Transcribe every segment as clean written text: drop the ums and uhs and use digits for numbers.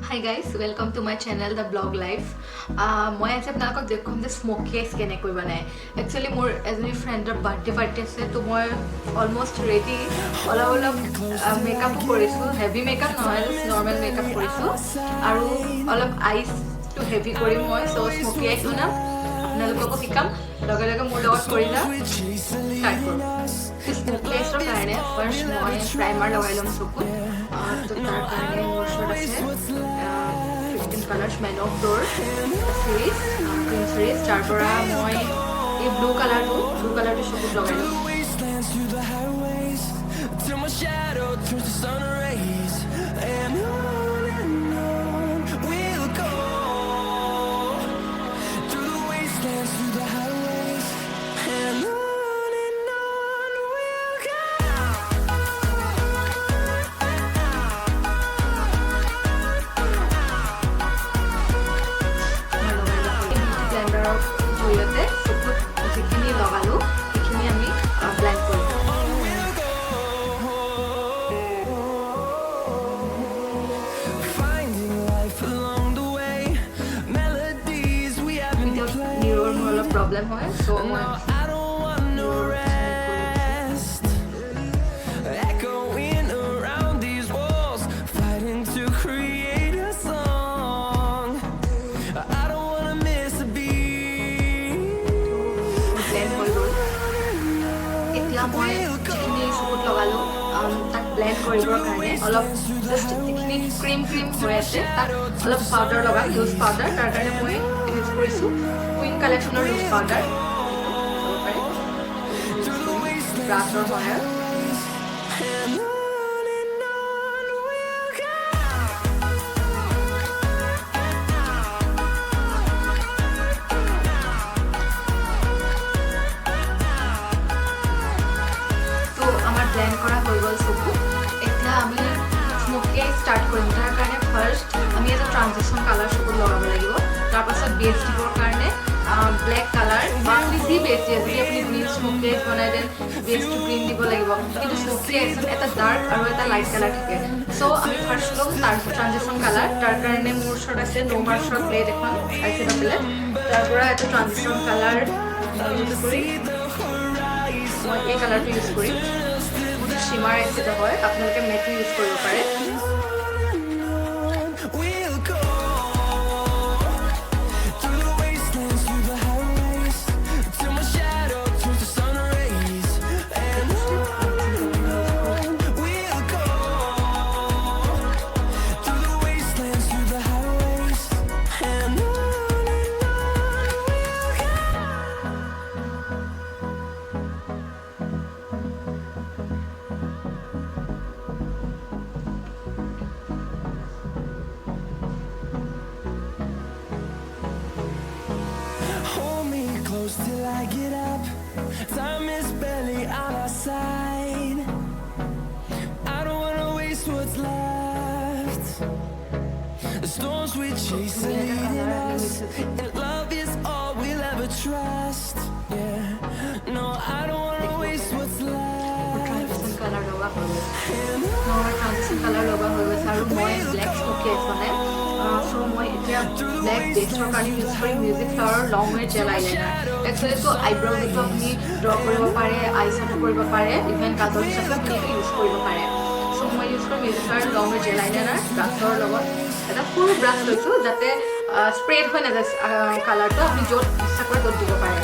Hi guys, welcome to my channel The Blog Life. মই আজি আপোনালোকক দেখুৱাম যে স্মোকি আইচ কেনেকৈ বনায়। একচুৱেলি মোৰ এজনী ফ্ৰেণ্ডৰ বাৰ্থডে পাৰ্টি আছে, তো মই অলমষ্ট ৰেডি অলপ মেকআপো কৰিছোঁ। হেভি মেকআপ নহয়, জাষ্ট নৰ্মেল মেকআপ কৰিছোঁ আৰু অলপ আইচটো হেভি কৰিম মই। চ' স্মোকি আইচ বনাম, আপোনালোককো শিকাম, লগে লগে মোৰ লগত কৰি যাম। ষ্টাৰ্ট কৰোঁ। স্মোকি আইচৰ কাৰণে ফাৰ্ষ্ট মই প্ৰাইমাৰ লগাই ল'ম চকুত। তো তাৰ কাৰণে মোৰ ওচৰত আছে 15 কালাৰ্ছ মেন অফ ড'ৰ চিৰিজ, ক্ৰীম চিৰিজ। তাৰ পৰা মই এই ব্লু কালাৰটো চকুত লগাই ল'ম। জৰিয়তে চকুত যিখিনি লগালোঁ সেইখিনি আমি ব্লেণ্ড কৰিম। নিৰৰ মোৰ অলপ প্ৰব্লেম হয়, চ' মই মই যিখিনি চকুত লগালোঁ তাক ব্লেণ্ড কৰিবৰ কাৰণে অলপ জাষ্ট যিখিনি ক্ৰীম হৈ আছে তাক অলপ পাউডাৰ লগাম, লুজ পাউডাৰ। তাৰ কাৰণে মই ইউজ কৰিছোঁ কুইন কালেকশ্যনৰ লুজ পাউডাৰ, ব্ৰাছৰ সহায়ত। ব্লেণ্ড কৰা হৈ গ'ল চকু। এতিয়া আমি স্মোকি আইচ ষ্টাৰ্ট কৰিম। তাৰ কাৰণে ফাৰ্ষ্ট আমি এটা ট্ৰানজিশ্যন কালাৰ চকুত লগাব লাগিব। তাৰপাছত বেছ দিবৰ কাৰণে ব্লেক কালাৰ বা আপুনি যি বেছ দিয়ে, যদি আপুনি গ্ৰীণ স্মোকি আইচ বনাই দেন বেছটো গ্ৰীণ দিব লাগিব। কিন্তু স্মোকি আইচত এটা ডাৰ্ক আৰু এটা লাইট কালাৰ থাকে। চ' আমি ফাৰ্ষ্ট ল'ম তাৰ ট্ৰানজিশ্যন কালাৰ। তাৰ কাৰণে মোৰ ওচৰত আছে নোমাৰ্চৰ প্লেট এখন, আইচেডৰ প্লেট। তাৰ পৰা এটা ট্ৰানজিশ্যন কালাৰ ইউজ কৰি মই এই কালাৰটো ইউজ কৰিম। শিমাৰ আইচেডৰ হয়, আপোনালোকে মেটো ইউজ কৰিব পাৰে। Till I get up, time is barely on our side. I don't wanna waste what's left. The storms we chase are leading us, and love is all we'll ever trust. Yeah, no, I don't wanna waste what's left. Transition color loga hoy gase aru moi black smoky ace banai. So মই এতিয়া Blake বেছৰ কাৰণে use কৰিম music ফ্লাৱাৰৰ long ৱে jail eyeliner. Actually তো আইব্ৰ'জতো আপুনি draw কৰিব পাৰে, আইছেডো কৰিব পাৰে, even কাজল হিচাপে আপুনি ইউজ কৰিব পাৰে। চ' মই ইউজ কৰিম মিউজিক ফ্লাৱাৰৰ লং ৱে জেল আইলাইনাৰ। ব্ৰাছৰ লগত এটা সৰু ব্ৰাছ লৈছোঁ যাতে স্প্ৰেড হৈ নাযায় কালাৰটো, আপুনি য'ত ইচ্ছা কৰে ত'ত দিব পাৰে।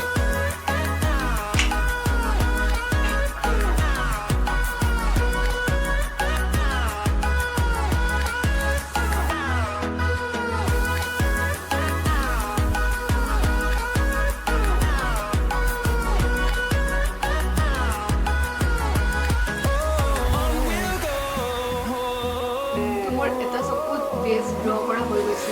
এটা চকুত বেছ ড্ৰ কৰা হৈ গৈছে।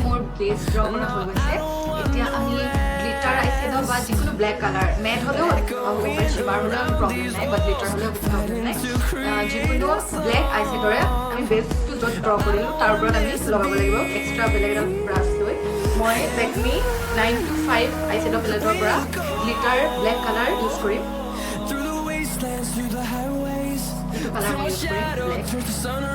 মোৰ বেছ ড্ৰ কৰা হৈ গৈছে। এতিয়া আমি গ্লিটাৰ আইছেডৰ বা যিকোনো ব্লেক কালাৰ মেট হ'লেও হ'ব পাৰে, শিমাৰ হ'লেও প্ৰব্লেম নাই, বা গ্লিটাৰ হ'লেও প্ৰব্লেম নাই। যিকোনো ব্লেক আইছেডৰে আমি বেছটো য'ত ড্ৰ কৰিলোঁ তাৰ ওপৰত আমি লগাব লাগিব। এক্সট্ৰা বেলেগ এটা ব্ৰাছ লৈ মই লেকমি 925 আইছেডৰ পেলেটৰ পৰা গ্লিটাৰ ব্লেক কালাৰ ইউজ কৰিম। এইটো কালাৰ মই use Karim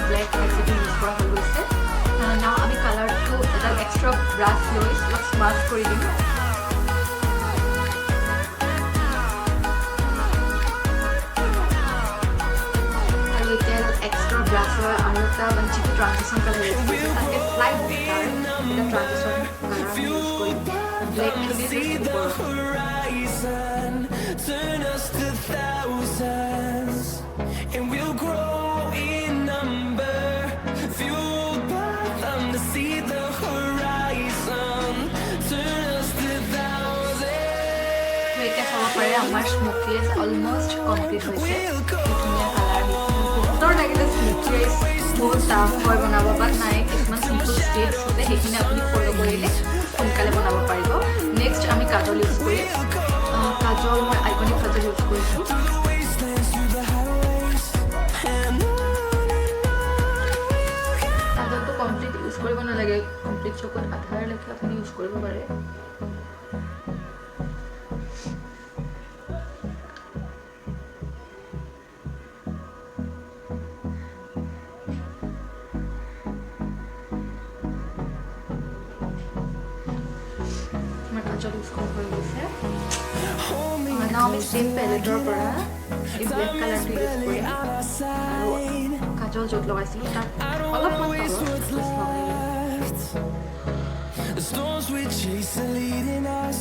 Blake extra brush lois let's mask কৰি দিম আৰু এটা extra brush আৰু এটা বাঞ্চি ট্ৰানজিশন কালাৰ ইউজ কৰিম তাকে লাইট কালাৰ এটা ট্ৰানজিশন কালাৰ ইউজ কৰিম ব্লেক খিনি দিম turn us to thousands and we'll grow in number fueled by them to see the আমার স্মোকিয়েস অলমোস্ট কমপ্লিট হয়েছে ধুনীয়া কালাৰ উত্তৰ লাগিলে স্মোকিয়েস বহুত টাফ হয় বনাব বাট নাই কিছুমান চিম্পল ষ্টেপছ আছে সেইখিনি আপুনি ফ'ল' কৰিলে সোনকালে বনাব পাৰিব নেক্সট আমি কাজল ইউজ কৰিম কাজল মই আইকনিক কাজল ইউজ কৰিছোঁ কাজলটো কমপ্লিট ইউজ কৰিব নালাগে কমপ্লিট চকুত আধাৰলৈকে আপুনি ইউজ কৰিব পাৰে now আমি same palette পৰা এই black color টো ইউজ কৰিম আৰু কাজল য'ত লগাইছিলোঁ তাত অলপমান The storms we chase are leading us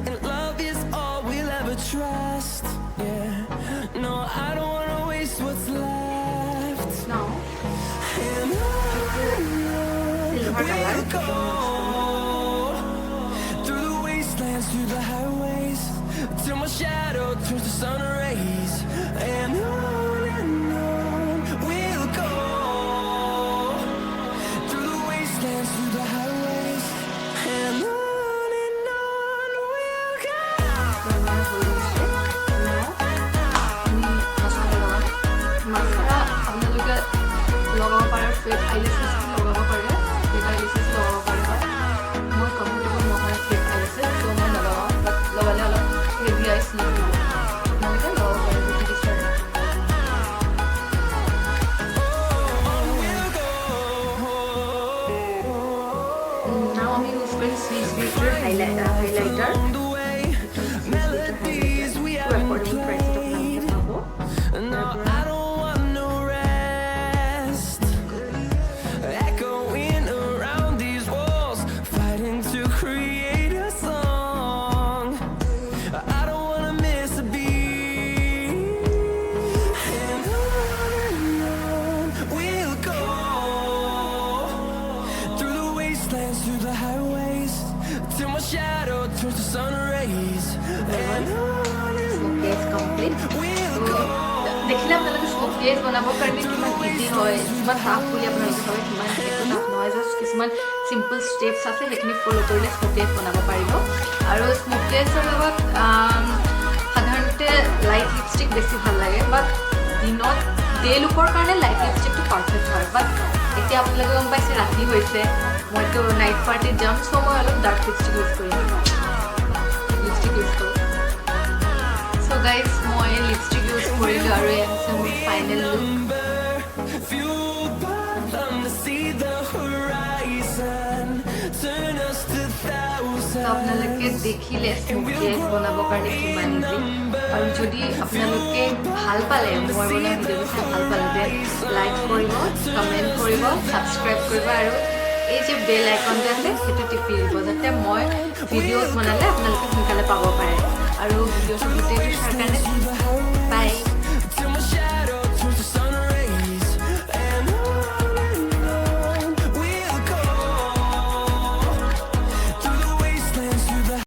and love is all we'll ever trust yeah no I don't want to waste what's left now silver color through the wastelands through the highways till my shadow turns to sun rays and on we'll go through the wastelands through the highways and on we'll go mascara আপোনালোকে লগাব পাৰে fake আইলেছেছ লগাব পাৰে fake আইলেছেছ লগাব পাৰে মই comfortable নহয় fake আইলেছেছ তো মই লগাওঁ লগালে অলপ হেভি আইছ লাগিব আপোনালোকে লগাব পাৰে যদি বিচাৰে নাও আমি ইউজ কৰিম সুইচ বিউটিৰ highlighter melodies we have affordable price আপোনালোকে পাব I don't want no rest echoing around these walls fighting to create a song I don't want to miss a beat and on we'll go through the wastelands through the highways till my shadow turns to sun rays and Smokey's complete দেখিলে আপোনালোকে স্মোকিয়েছ বনাবৰ কাৰণে কিমান easy হয় কিমান tough বুলি আপোনালোকে ভাবে কিমান একো টাফ নহয় জাষ্ট কিছুমান চিম্পল ষ্টেপছ আছে সেইখিনি ফ'ল' কৰিলে স্মোকিয়েছ বনাব পাৰিব আৰু স্মোকিয়েছৰ লগত সাধাৰণতে লাইট লিপষ্টিক বেছি ভাল লাগে বাট দিনত ডে লুকৰ কাৰণে লাইট লিপষ্টিকটো পাৰফেক্ট হয় বাট এতিয়া আপোনালোকে গম পাইছে ৰাতি হৈছে মইতো নাইট পাৰ্টিত যাম চ' মই অলপ ডাৰ্ক লিপষ্টিক ইউজ কৰিম So guys, মই লিপষ্টিক ইউজ কৰিলোঁ আৰু এই আছে মোৰ ফাইনেল লুক আপোনালোকে দেখিলে স্মোকিয়েছ বনাবৰ কাৰণে কিমান ইজি আৰু যদি আপোনালোকে ভাল পালে মই বনোৱা ভিডিঅ'টো ভাল পালে দেন লাইক কৰিব কমেণ্ট কৰিব ছাবস্ক্ৰাইব কৰিব আৰু এই যে বেল আইকনটো আছে সেইটো টিপি দিব যাতে মই ভিডিঅ'জ বনালে আপোনালোকে সোনকালে পাব পাৰে আৰু ভিডিঅ'টো গোটেইটো চাৰ কাৰণে